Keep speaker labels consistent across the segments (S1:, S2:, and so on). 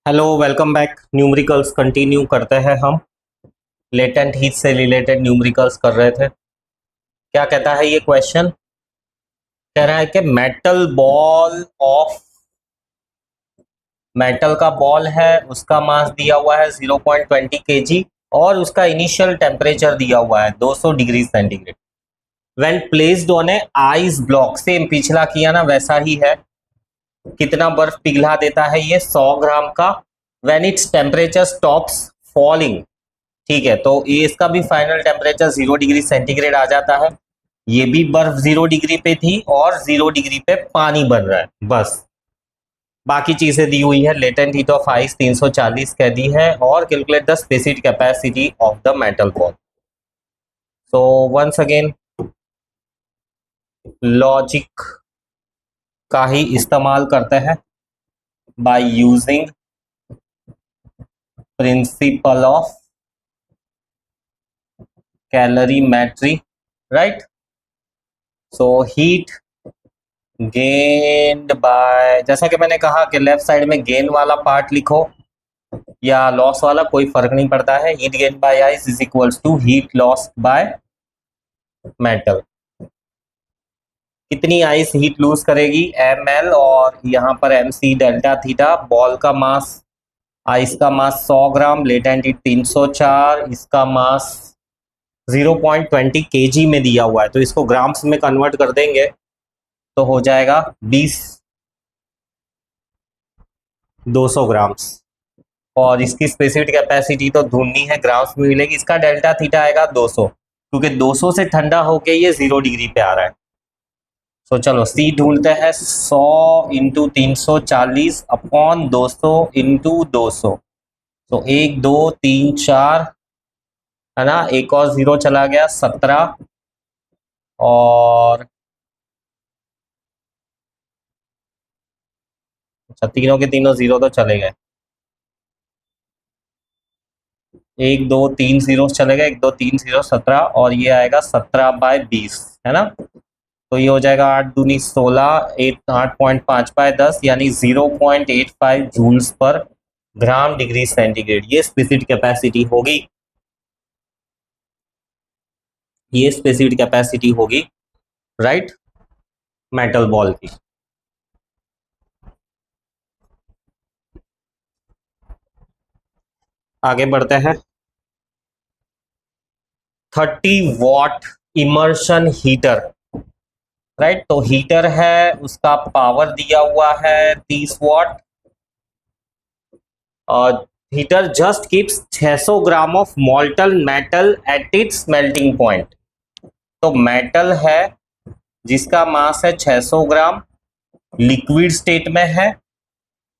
S1: Hello welcome back. Numericals continue करते हैं हम। लेटेंट हीट से रिलेटेड न्यूमेरिकल्स कर रहे थे। क्या कहता है ये क्वेश्चन? कह रहा है कि मेटल का बॉल है, उसका मास दिया हुआ है 0.20 kg और उसका इनिशियल टेम्परेचर दिया हुआ है 200 degree centigrade. When placed on A ice block, same पिछला किया ना वैसा ही है। कितना बर्फ पिघला देता है ये? 100 ग्राम का। When its temperature stops falling, ठीक है, तो ये इसका भी फाइनल टेम्परेचर 0 डिग्री सेंटीग्रेड आ जाता है। ये भी बर्फ 0 डिग्री पे थी और 0 डिग्री पे पानी बन रहा है, बस। बाकी चीजें दी हुई है। लेटेंट हीट ऑफ आइस 340 कह दी है और calculate the specific capacity of the metal ball. So once again logic का ही इस्तेमाल करते हैं by using principle of calorimetry, right. So heat gained by, जैसा कि मैंने कहा कि लेफ्ट साइड में गेन वाला पार्ट लिखो या लॉस वाला, कोई फर्क नहीं पड़ता है। Heat gain by ice is equals to heat loss by metal. कितनी आइस हीट लूज करेगी? ml, और यहाँ पर mc डेल्टा थीटा। बॉल का मास, आइस का मास 100 ग्राम, लेटेंट हीट 304, इसका मास 0.20 kg में दिया हुआ है, तो इसको ग्राम्स में कन्वर्ट कर देंगे तो हो जाएगा 200 ग्राम्स। और इसकी स्पेसिफिक कैपेसिटी तो ढूंढनी है, ग्राम्स में मिलेगी। इसका डेल्टा थीटा आएगा 200, क्योंकि 200 से ठंडा होके ये 0 डिग्री पे आ रहा है। तो चलो सी ढूंढते हैं। 100 इंटू 340 अपॉन 200 इंटू 200, तो 1 2 3 4 है ना, एक और जीरो चला गया, 17। और अच्छा, तीनों के तीनों जीरो तो चले गए। 1 2 3 जीरो चले गए, 1 2 3 0, 17, और ये आएगा 17/20, है ना। तो ये हो जाएगा 8 दूनी 16, 8.5/10, यानी 0.85 joules per gram degree centigrade. ये स्पेसिफिक कैपेसिटी होगी, ये स्पेसिफिक कैपेसिटी होगी, राइट, मेटल बॉल की। आगे बढ़ते हैं। 30 वॉट इमर्शन हीटर, राइट। तो हीटर है, उसका पावर दिया हुआ है 30 वॉट। और heater just keeps 600 gram of molten metal at its melting point. तो मेटल है जिसका मास है 600 ग्राम, लिक्विड स्टेट में है,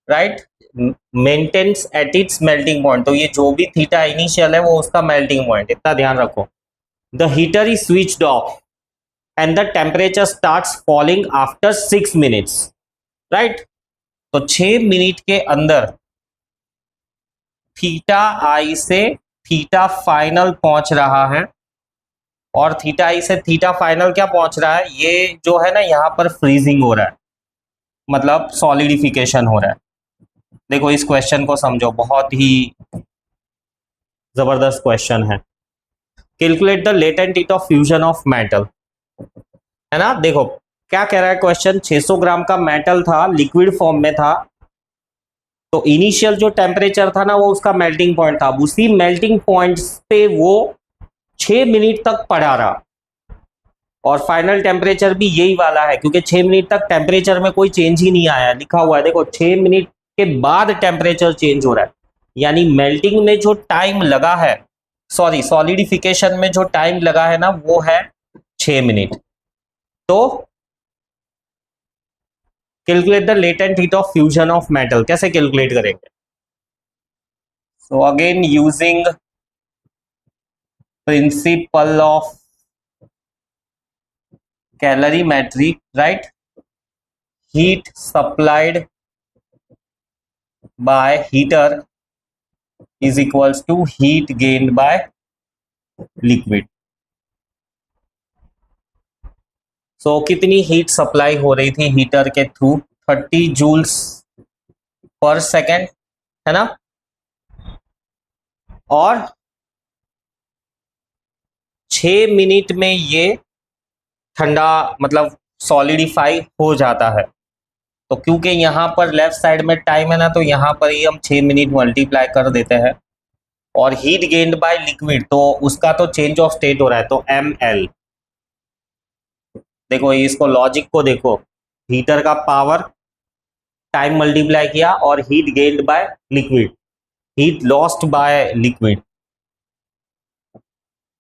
S1: right, maintains at its melting point. तो ये जो भी थीटा इनिशियल है वो उसका मेल्टिंग पॉइंट, इतना ध्यान रखो। The heater is switched off and the temperature starts falling after 6 minutes, right. तो 6 मिनट के अंदर थीटा आई से थीटा फाइनल पहुंच रहा है। और थीटा आई से थीटा फाइनल क्या पहुंच रहा है? ये जो है ना, यहाँ पर फ्रीजिंग हो रहा है, मतलब सॉलिडिफिकेशन हो रहा है। देखो इस क्वेश्चन को समझो, बहुत ही जबरदस्त क्वेश्चन है। Calculate the latent heat of fusion of metal, है ना। देखो क्या कह रहा है क्वेश्चन, 600 ग्राम का मेटल था, लिक्विड फॉर्म में था। तो इनिशियल जो टेम्परेचर था ना, वो उसका मेल्टिंग पॉइंट था। उसी मेल्टिंग पॉइंट पे वो 6 मिनट तक पड़ा रहा, और फाइनल टेम्परेचर भी यही वाला है, क्योंकि 6 मिनट तक टेम्परेचर में कोई चेंज ही नहीं आया। लिखा हुआ है देखो, 6 मिनट के बाद टेम्परेचर चेंज हो रहा है, यानी मेल्टिंग में जो टाइम लगा है, सॉरी सॉलिडिफिकेशन में जो टाइम लगा है ना, वो है 6 मिनट। तो calculate the latent heat of fusion of metal, कैसे कैलकुलेट करेंगे? So again using principle of calorimetry, right. Heat supplied by heater is equals to heat gained by liquid. So कितनी हीट सप्लाई हो रही थी heater के through? 30 joules per second, है ना, और 6 मिनट में ये ठंडा मतलब सॉलिडिफाई हो जाता है। तो क्योंकि यहाँ पर लेफ्ट साइड में टाइम है ना, तो यहाँ पर ही हम 6 मिनट मल्टीप्लाई कर देते हैं। और हीट गेन्ड बाय लिक्विड, तो उसका तो चेंज ऑफ स्टेट हो रहा है, तो ml। देखो इसको लॉजिक को देखो, हीटर का पावर टाइम मल्टीप्लाई किया और heat gained by liquid, heat lost by liquid,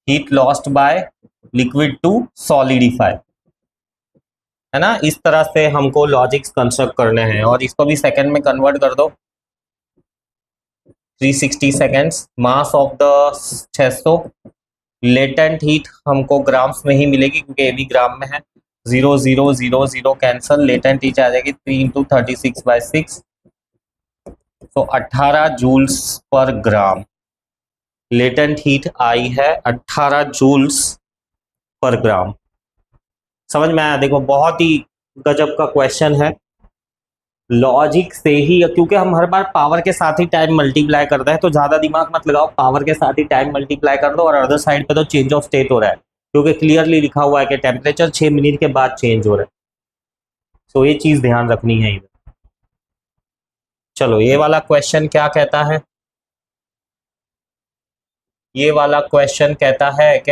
S1: heat lost by liquid to solidify, है ना। इस तरह से हमको लॉजिक्स कंस्ट्रक्ट करने हैं। और इसको भी सेकंड में कन्वर्ट कर दो, 360 seconds, mass of the 600, latent heat हमको ग्राम्स में ही मिलेगी क्योंकि ये भी ग्राम में है। 0 0 0 0 कैंसल, लेटेंट हीट आ जाएगी 3 × 36/6, तो 18 जूल्स पर ग्राम। लेटेंट हीट आई है 18 जूल्स पर ग्राम। समझ में आया? देखो बहुत ही गजब का क्वेश्चन है, लॉजिक से ही, क्योंकि हम हर बार पावर के साथ ही टाइम मल्टीप्लाई करते हैं, तो ज्यादा दिमाग मत लगाओ, पावर के साथ ही टाइम मल्टीप्लाई कर दो। और अदर साइड पे तो चेंज ऑफ स्टेट हो रहा है, क्योंकि क्लियरली लिखा हुआ है कि टेम्परेचर 6 मिनट के बाद चेंज हो रहा है। तो ये चीज ध्यान रखनी है इधर। चलो ये वाला क्वेश्चन क्या कहता है, ये वाला क्वेश्चन कहता है कि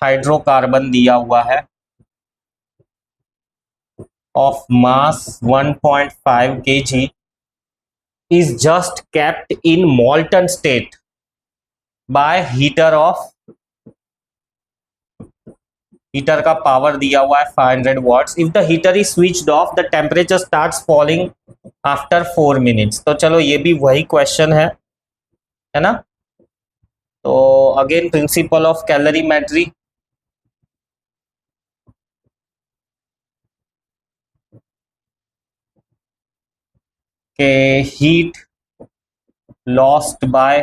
S1: हाइड्रोकार्बन दिया हुआ है of mass 1.5 kg is just kept in molten state by heater का पावर दिया हुआ है 500 watts। if the heater is switched off the temperature starts falling after 4 minutes। तो चलो ये भी वही क्वेश्चन है ना। तो अगेन प्रिंसिपल ऑफ कैलोरीमेट्री, के heat lost by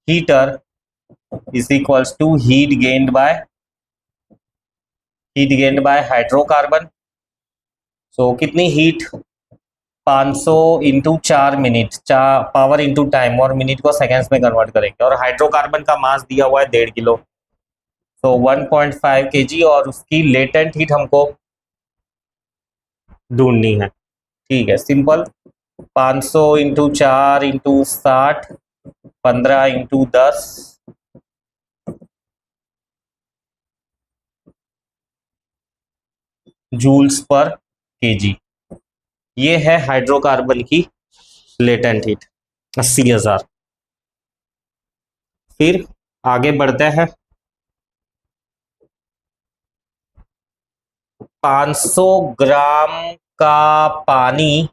S1: heater is equals to heat gained by hydrocarbon. So कितनी heat, 500 into 4 minute, power into time, और मिनट को सेकेंड्स में कन्वर्ट करेंगे। और हाइड्रोकार्बन का मास दिया हुआ है 1.5 किलो, तो 1.5 kg, और उसकी लेटेंट हीट हमको ढूंढनी है। ठीक है, simple, 500 into 4 into 60, 15 into 10, joules per KG. ये है हाइड्रोकार्बन की लेटेंट हीट 80,000। फिर आगे बढ़ते हैं, 500 ग्राम का पानी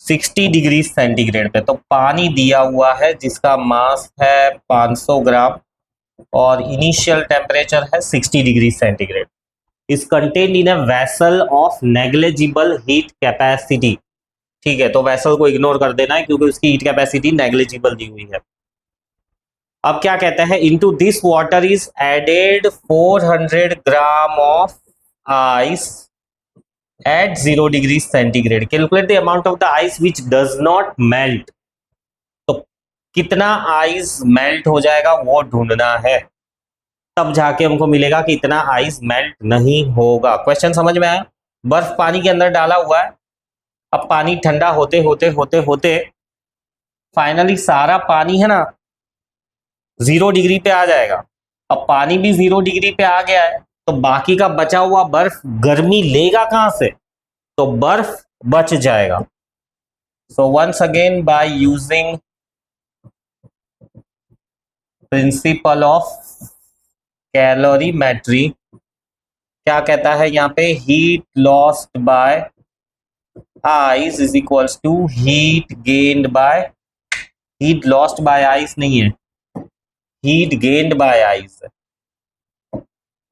S1: 60 डिग्री सेंटीग्रेड पे, तो पानी दिया हुआ है जिसका मास है 500 ग्राम और इनिशियल टेम्परेचर है 60 degree centigrade, is contained in a vessel of negligible heat capacity. ठीक है, तो वेसल को इग्नोर कर देना है क्योंकि उसकी हीट कैपेसिटी नेग्लिजिबल दी हुई है। अब क्या कहते हैं, into this water is added 400 gram of ice at 0 degree centigrade, calculate the amount of the ice which does not melt. तो कितना आइस मेल्ट हो जाएगा वो ढूंढना है, तब जाके हमको मिलेगा कि इतना आइस मेल्ट नहीं होगा। क्वेश्चन समझ में आया? बर्फ पानी के अंदर डाला हुआ है, अब पानी ठंडा होते होते होते होते फाइनली सारा पानी है ना 0 डिग्री पे आ जाएगा। अब पानी भी 0 डिग्री पे आ गया है, तो बाकी का बचा हुआ बर्फ गर्मी लेगा कहां से, तो बर्फ बच जाएगा। So once again by using principle of calorimetry, क्या कहता है यहाँ पे, heat lost by ice is equals to heat gained by, heat lost by ice नहीं है, heat gained by ice,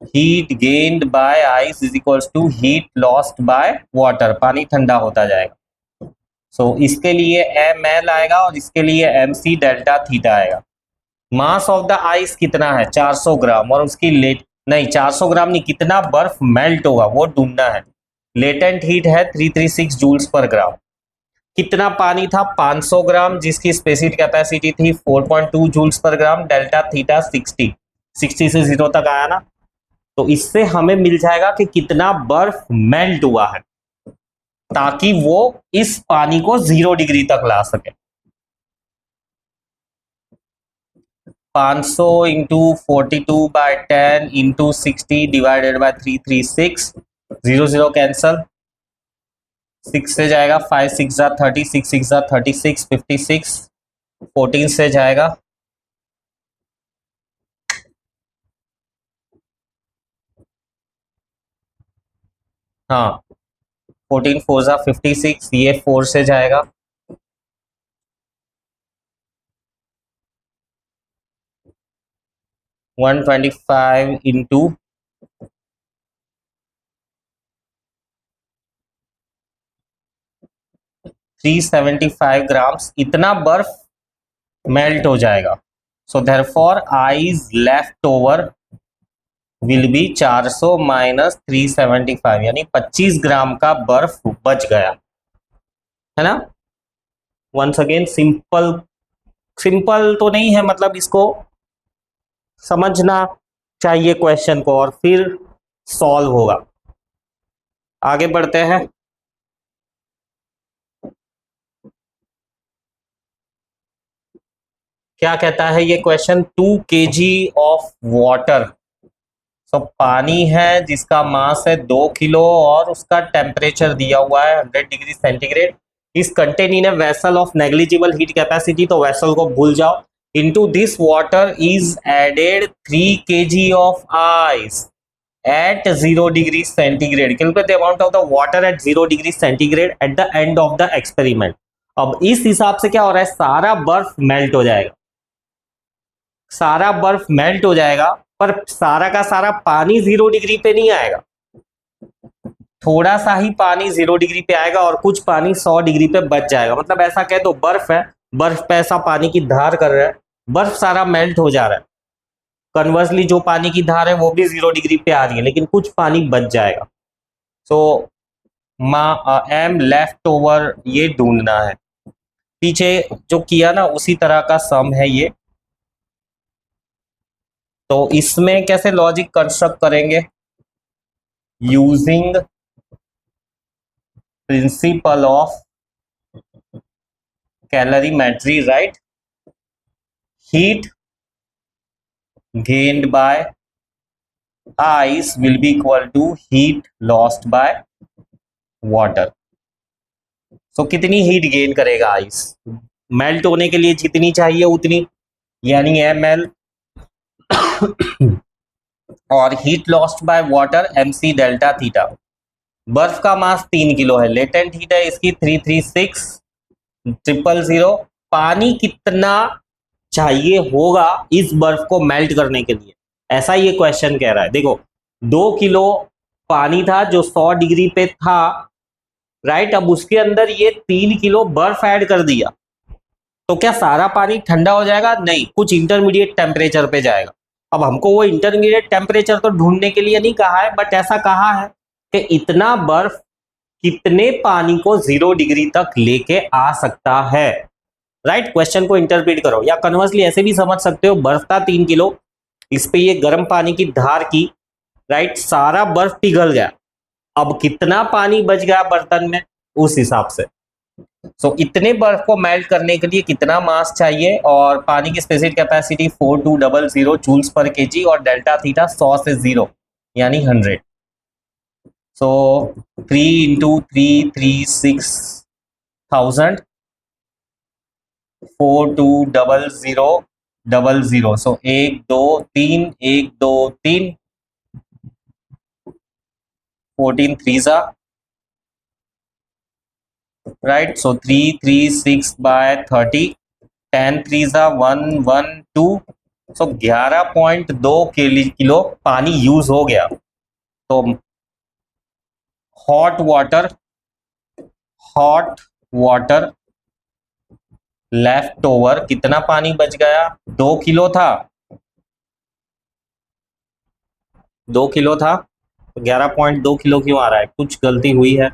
S1: heat gained by ice is equals to heat lost by water, पानी ठंडा होता जाएगा। सो इसके लिए ml आएगा और इसके लिए mc डेल्टा थीटा आएगा। मास ऑफ द आइस कितना है, 400 ग्राम, और उसकी लेट नहीं 400 ग्राम नहीं, कितना बर्फ मेल्ट होगा वो ढूंढना है। लेटेंट हीट है 336 जूल्स पर ग्राम। कितना पानी था? 500 ग्राम, जिसकी स्पेसिफिक कैपेसिटी थी 4.2 जूल्स पर ग्राम। डेल्टा थीटा 60 से 0 तक आया ना, तो इससे हमें मिल जाएगा कि कितना बर्फ मेल्ट हुआ है, ताकि वो इस पानी को 0 डिग्री तक ला सके। 500 into 42/10 into 60 divided by 336, 0 cancel, 6 से जाएगा, 5 6 जा 30, 6 6 जा 36, 56, 14 से जाएगा, हाँ 14 4 जा 56, ये 4 से जाएगा, 125 इंटू 375 ग्राम्स, इतना बर्फ मेल्ट हो जाएगा। So therefore ice left over will be 400 minus 375, यानी 25 ग्राम का बर्फ बच गया है ना। वंस अगेन सिंपल, सिंपल तो नहीं है, मतलब इसको समझना चाहिए क्वेश्चन को और फिर सॉल्व होगा। आगे बढ़ते हैं। क्या कहता है ये क्वेश्चन? 2 kg ऑफ वाटर, तो पानी है जिसका मास है 2 किलो और उसका टेम्परेचर दिया हुआ है 100 डिग्री सेंटीग्रेड, इस contain in a vessel of negligible heat capacity, तो वेसल को भूल जाओ। Into this water is added 3 kg of ice at 0 degree centigrade. Calculate the amount of the water at 0 degree centigrade at the end of the experiment. अब इस हिसाब से क्या हो रहा है, सारा बर्फ मेल्ट हो जाएगा, सारा बर्फ मेल्ट हो जाएगा, पर सारा का सारा पानी 0 डिग्री पे नहीं आएगा, थोड़ा सा ही पानी 0 डिग्री पे आएगा और कुछ पानी 100 डिग्री पे बच जाएगा। मतलब ऐसा कह दो बर्फ है, बर्फ पे ऐसा पानी की धार कर रहा है, बर्फ सारा मेल्ट हो जा रहा है। कन्वर्सली जो पानी की धार है वो भी 0 डिग्री पे आ रही है, लेकिन कुछ पानी बच जाएगा। सो एम लेफ्ट ओवर ये ढूंढना है। पीछे जो किया ना उसी तरह का सम है ये। तो इसमें कैसे लॉजिक कंस्ट्रक्ट करेंगे? Using principle of calorimetry, right? Heat gained by ice will be equal to heat lost by water. So कितनी हीट गेन करेगा आइस? मेल्ट होने के लिए जितनी चाहिए उतनी, यानी ml, और heat lost by water mc delta theta. बर्फ का मास 3 किलो है, लेटेंट हीट है इसकी 336,000। पानी कितना चाहिए होगा इस बर्फ को मेल्ट करने के लिए, ऐसा ये क्वेश्चन कह रहा है। देखो 2 किलो पानी था जो 100 डिग्री पे था, राइट? अब उसके अंदर ये 3 किलो बर्फ ऐड कर दिया, तो क्या सारा पानी ठंडा हो जाएगा? नहीं, कुछ इंटरमीडिएट टेम्परेचर पे जाएगा। अब हमको वो इंटरमीडिएट टेम्परेचर तो ढूंढने के लिए नहीं कहा है, बट ऐसा कहा है कि इतना बर्फ कितने पानी को 0 डिग्री तक लेके आ सकता है, राइट? क्वेश्चन को इंटरप्रेट करो, या कन्वर्सली ऐसे भी समझ सकते हो, बर्फ था 3 किलो, इस पे ये गर्म पानी की धार की, राइट? सारा बर्फ पिघल गया, अब कितना पानी बच गया बर्तन में, उस हिसाब से। सो इतने बर्फ को मेल्ट करने के लिए कितना मास चाहिए, और पानी की specific capacity 4200 joules per KG, और डेल्टा थीटा 100 से 0 यानी 100। सो 3 इंटू 336,000, 420000, सो 1 2 3 1 2 3, 14 3 जा, राइट? सो 336 बाय 30, 10 3 जा 112, सो 11.2 किलो पानी यूज हो गया। तो हॉट वाटर लेफ्ट ओवर, कितना पानी बच गया? 2 किलो था, 2 किलो था, तो 11.2 किलो क्यों आ रहा है? कुछ गलती हुई है?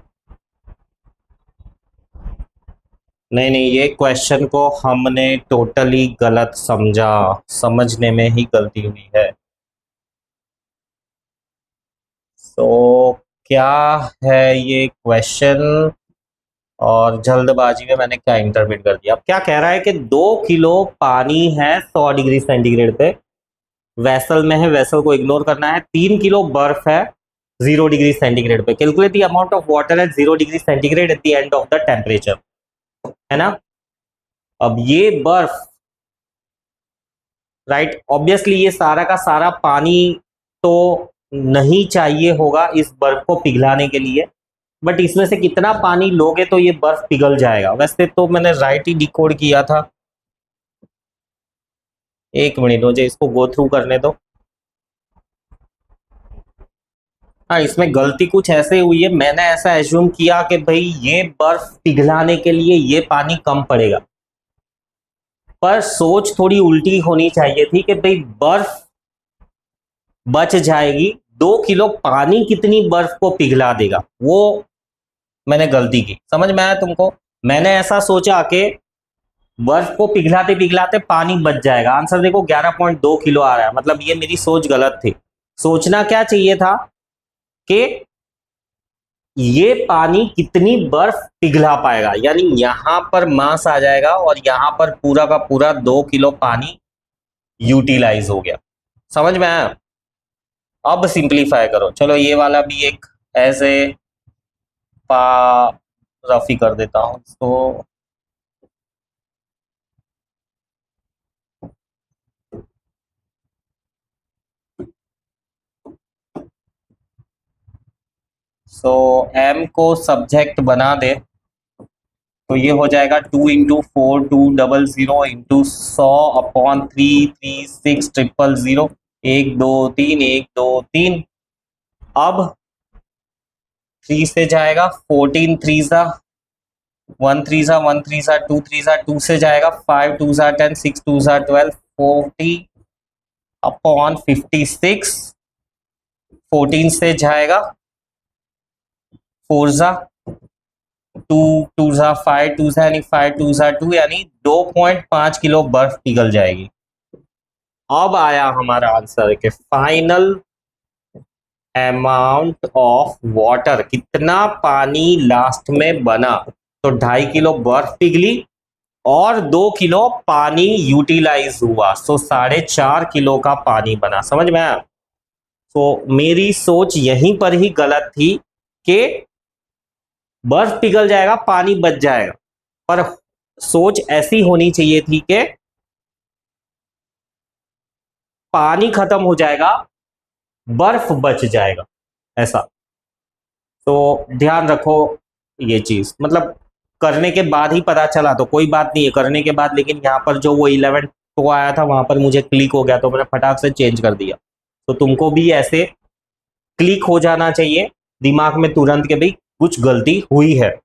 S1: नहीं नहीं, ये क्वेश्चन को हमने टोटली गलत समझा, समझने में ही गलती हुई है। तो क्या है ये क्वेश्चन, और जल्दबाजी में मैंने क्या इंटरप्रेट कर दिया? अब क्या कह रहा है कि 2 किलो पानी है 100 डिग्री सेंटीग्रेड पे, वेसल में है, वेसल को इग्नोर करना है। 3 किलो बर्फ है 0 डिग्री सेंटीग्रेड पे। Calculate the amount of water at 0 degree centigrade at the end of the temperature, है ना। अब ये बर्फ, राइट, ऑब्वियसली ये सारा का सारा पानी तो नहीं चाहिए होगा इस बर्फ को पिघलाने के लिए, बट इसमें से कितना पानी लोगे तो ये बर्फ पिघल जाएगा? वैसे तो मैंने राइट ही डिकोड किया था। एक मिनट मुझे इसको गो थ्रू करने दो। हाँ, इसमें गलती कुछ ऐसे हुई है, मैंने ऐसा एज्यूम किया कि भाई ये बर्फ पिघलाने के लिए ये पानी कम पड़ेगा, पर सोच थोड़ी उल्टी होनी चाहिए थी कि भाई बर्फ बच जाएगी, 2 किलो पानी कितनी बर्फ को पिघला देगा, वो मैंने गलती की। समझ में आया तुमको? मैंने ऐसा सोचा कि बर्फ को पिघलाते पिघलाते पानी बच जाएगा। आंसर देखो 11.2 किलो आ रहा है, मतलब ये मेरी सोच गलत थी। सोचना क्या चाहिए था कि ये पानी कितनी बर्फ पिघला पाएगा, यानी यहां पर मास आ जाएगा और यहां पर पूरा का पूरा 2 किलो पानी यूटिलाइज हो गया। समझ में आया? अब सिंप्लीफाई करो। चलो ये वाला भी एक ऐसे पा रफी कर देता हूं तो एम को सब्जेक्ट बना दे तो ये हो जाएगा 2 × 4 200 इंटू 100/3 3 6 0 0 1 2 3 1 2 3। अब 3 से जाएगा 14 3 सा 1 3 सा 1 3 सा 2 3 सा 2 से जाएगा 5 2 सा 10 6 2 सा 12 40/56। 14 से जाएगा 4 सा 2 2 सा 5 2 सा यानी 5 2 सा 2 यानी 2.5 किलो बर्फ पिघल जाएगी। अब आया हमारा आंसर कि फाइनल अमाउंट ऑफ वाटर, कितना पानी लास्ट में बना। तो 2.5 किलो बर्फ पिघली और 2 किलो पानी यूटिलाइज हुआ, सो 4.5 किलो का पानी बना। समझ में आया? तो मेरी सोच यहीं पर ही गलत थी कि बर्फ पिघल जाएगा पानी बच जाएगा, पर सोच ऐसी होनी चाहिए थी कि पानी खत्म हो जाएगा बर्फ बच जाएगा, ऐसा। तो ध्यान रखो ये चीज, मतलब करने के बाद ही पता चला तो कोई बात नहीं है, करने के बाद लेकिन यहाँ पर जो वो 11 तो आया था वहां पर मुझे क्लिक हो गया तो मैंने फटाक से चेंज कर दिया। तो तुमको भी ऐसे क्लिक हो जाना चाहिए दिमाग में तुरंत के भाई कुछ गलती हुई है,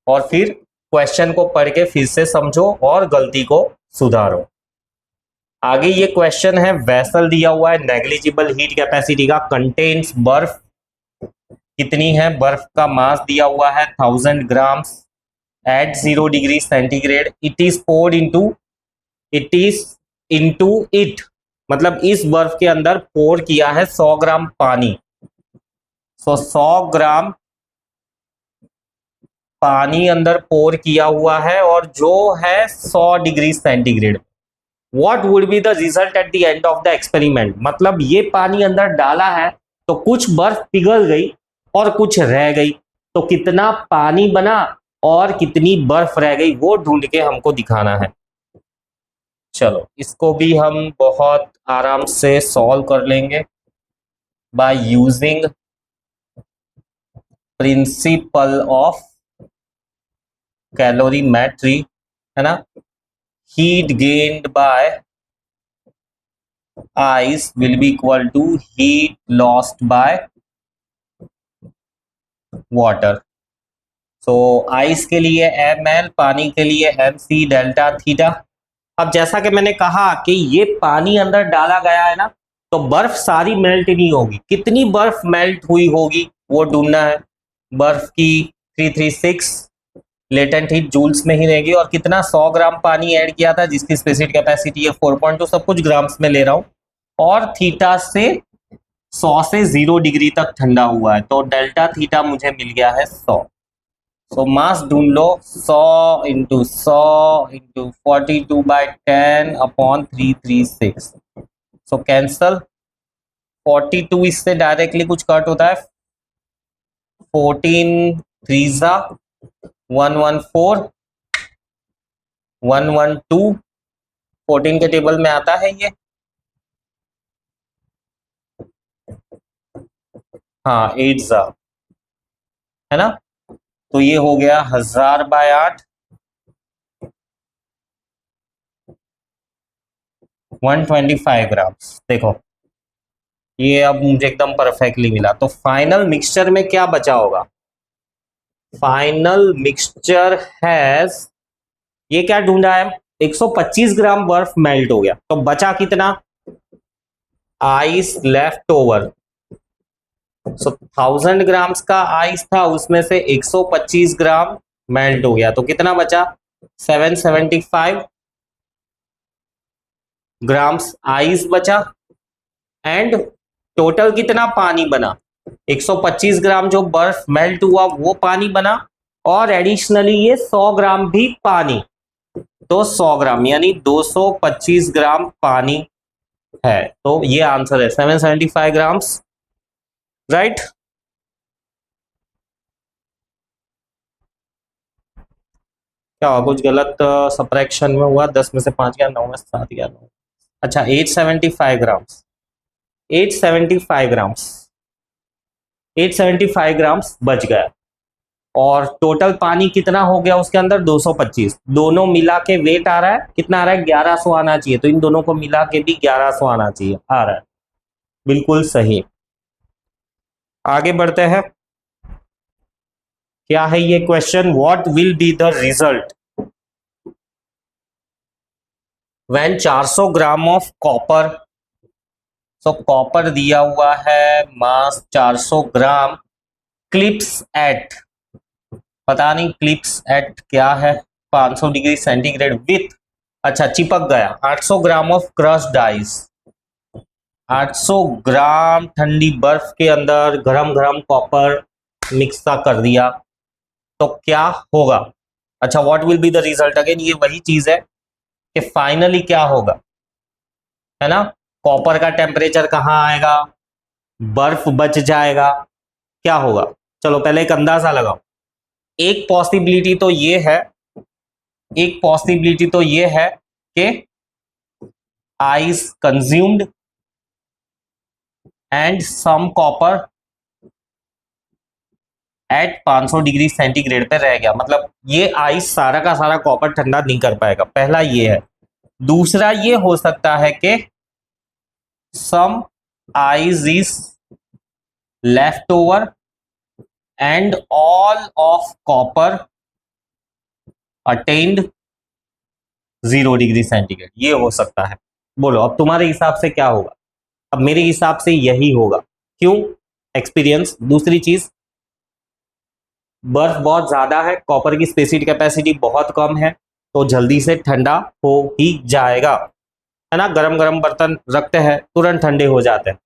S1: और फिर क्वेश्चन को पढ़ के फिर से समझो और गलती को सुधारो। आगे ये क्वेश्चन है, वेसल दिया हुआ है नेग्लिजिबल हीट कैपेसिटी का, कंटेन्स बर्फ कितनी है, बर्फ का मास दिया हुआ है 1000 grams at 0 degree centigrade, it is poured into it, मतलब इस बर्फ के अंदर पोर किया है 100 ग्राम पानी। 100 ग्राम पानी अंदर पोर किया हुआ है और जो है 100 degree centigrade. What would be the result eight the end of the experiment, मतलब ये पानी अंदर डाला है तो कुछ बर्फ पिघल गई और कुछ रह गई, तो कितना पानी बना और कितनी बर्फ रह गई वो ढूंढ के हमको दिखाना है। चलो इसको भी हम बहुत आराम से सॉल्व कर लेंगे by using principle of calorimetry, है ना। Heat gained by ice will be equal to heat lost by water. So ice के लिए ml, पानी के लिए mc डेल्टा थीटा। अब जैसा कि मैंने कहा कि ये पानी अंदर डाला गया है ना, तो बर्फ सारी मेल्ट नहीं होगी, कितनी बर्फ मेल्ट हुई होगी वो ढूंढना है। बर्फ की 336 लेटेंट हीट जूल्स में ही रहेगी, और कितना 100 ग्राम पानी ऐड किया था जिसकी स्पेसिफिक कैपेसिटी है 4.2, सब कुछ ग्राम्स में ले रहा हूं। और थीटा से 100 से 0 डिग्री तक ठंडा हुआ है, तो डेल्टा थीटा मुझे मिल गया है 100। सो मास ढूंढ लो, 100 × 100 × 42/10 अपॉन 336। सो कैंसल, 42 इससे डायरेक्टली कुछ कट होता है, 14 3 114 112 14 के टेबल में आता है ये, हाँ 8 है ना। तो ये हो गया 1000/8 125 ग्राम्स। देखो ये अब मुझे एकदम परफेक्टली मिला। तो फाइनल मिक्सचर में क्या बचा होगा, फाइनल मिक्सचर हैज, ये क्या ढूंढा है, 125 ग्राम बर्फ मेल्ट हो गया, तो बचा कितना, आइस लेफ्ट ओवर। सो 1000 ग्राम्स का आइस था, उसमें से 125 ग्राम मेल्ट हो गया, तो कितना बचा, 775 ग्राम्स आइस बचा। एंड टोटल कितना पानी बना, 125 ग्राम जो बर्फ मेल्ट हुआ वो पानी बना, और एडिशनली ये 100 ग्राम भी पानी, तो 100 ग्राम यानी 225 ग्राम पानी है। तो ये आंसर है 775 ग्राम्स, राइट। क्या हुआ, कुछ गलत सब्ट्रैक्शन में हुआ, 10 में से 5 गया, 9 में 7 गया, 9। अच्छा 875 ग्राम्स, 875 ग्राम्स, 875 ग्राम्स बच गया। और टोटल पानी कितना हो गया उसके अंदर, 225। दोनों मिला के वेट आ रहा है कितना, आ रहा है 1100 आना चाहिए, तो इन दोनों को मिला के भी 1100 आना चाहिए, आ रहा है, बिल्कुल सही। आगे बढ़ते हैं, क्या है ये question, what will be the result when 400 gram of copper. So copper दिया हुआ है, मास 400 ग्राम, क्लिप्स एट, पता नहीं क्लिप्स एट क्या है, 500 डिग्री सेंटीग्रेड विथ, अच्छा चिपक गया, 800 ग्राम ऑफ क्रश्ड आइस। 800 ग्राम ठंडी बर्फ के अंदर गरम गरम कॉपर मिक्स कर दिया, तो क्या होगा। अच्छा what will be the result, again ये वही चीज है कि फाइनली क्या होगा, है ना। कॉपर का टेम्परेचर कहाँ आएगा, बर्फ बच जाएगा, क्या होगा। चलो पहले एक अंदाजा लगाओ। एक पॉसिबिलिटी तो ये है, एक पॉसिबिलिटी तो ये है कि ice consumed and some copper at 500 degree centigrade पे रह गया, मतलब ये आइस सारा का सारा कॉपर ठंडा नहीं कर पाएगा, पहला ये है। दूसरा ये हो सकता है कि some ice is left over and all of copper attained 0 degree centigrade, ये हो सकता है। बोलो अब तुम्हारे हिसाब से क्या होगा, अब मेरे हिसाब से यही होगा, क्यों, एक्सपीरियंस। दूसरी चीज, बर्फ बहुत ज्यादा है, कॉपर की स्पेसिफिक कैपेसिटी बहुत कम है, तो जल्दी से ठंडा हो ही जाएगा, है ना। गरम गरम बर्तन रखते हैं तुरंत ठंडे हो जाते हैं,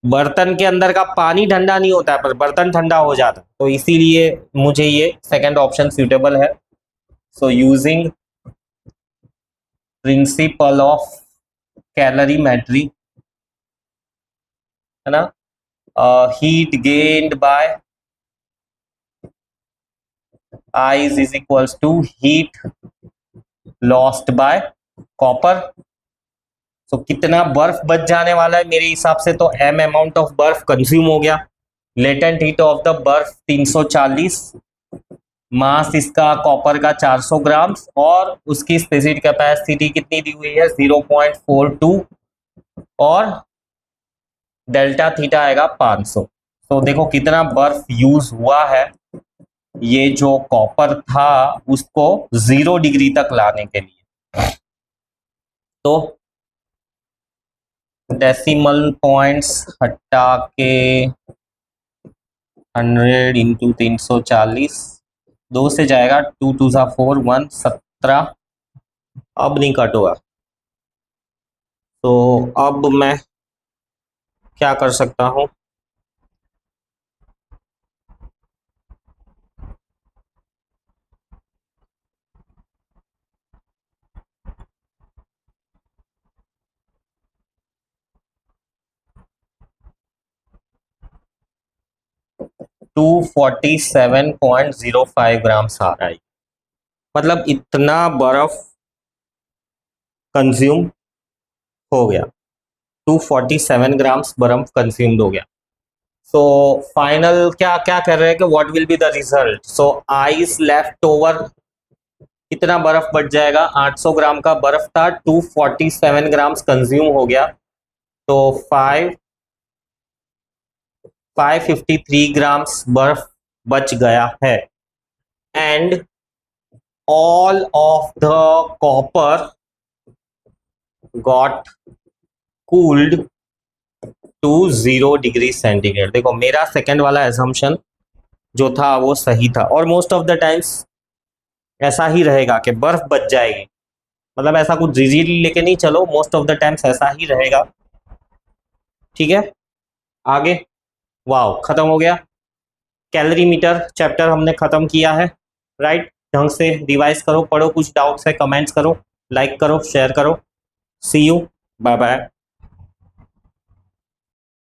S1: बर्तन के अंदर का पानी ठंडा नहीं होता है पर बर्तन ठंडा हो जाता है, तो इसीलिए मुझे ये सेकंड ऑप्शन सूटेबल है। So using principle of calorimetry, है ना, heat gained by ice is equals to heat lost by copper. तो कितना बर्फ बच जाने वाला है, मेरे हिसाब से तो m अमाउंट ऑफ बर्फ कंज्यूम हो गया। लेटेंट हीट ऑफ द बर्फ 340, मास इसका कॉपर का 400 ग्राम, और उसकी स्पेसिफिक कैपेसिटी कितनी दी हुई है 0.42, और डेल्टा थीटा आएगा 500। तो देखो कितना बर्फ यूज हुआ है ये जो कॉपर था उसको 0 डिग्री तक लाने के लिए। तो डेसिमल पॉइंट्स हटा के 100 इंटू 340, 2 से जाएगा, 2 2 सा 4, 1 17। अब नहीं कट होगा, तो अब मैं क्या कर सकता हूँ, टू 47.05 ग्राम्स आ रहा है। मतलब इतना बर्फ कंज्यूम हो गया, 247 ग्राम्स बर्फ कंज्यूम्ड हो गया। सो फाइनल क्या क्या कर रहे हैं कि what will be the result. So ice left over, कितना बर्फ बच जाएगा, 800 ग्राम का बर्फ था, 247 ग्राम्स कंज्यूम हो गया, तो 553 ग्राम्स बर्फ बच गया है। And all of the copper got cooled to 0 degree centigrade. देखो मेरा सेकंड वाला एजम्पशन जो था वो सही था, और मोस्ट ऑफ द टाइम्स ऐसा ही रहेगा कि बर्फ बच जाएगी। मतलब ऐसा कुछ रिजिडली लेके नहीं चलो, मोस्ट ऑफ द टाइम्स ऐसा ही रहेगा। ठीक है, आगे। वाओ, खत्म हो गया कैलोरीमीटर चैप्टर, हमने खत्म किया है। राइट, ढंग से रिवाइज करो, पढ़ो, कुछ डाउट्स है कमेंट्स करो, लाइक करो, शेयर करो। सी यू, बाय बाय।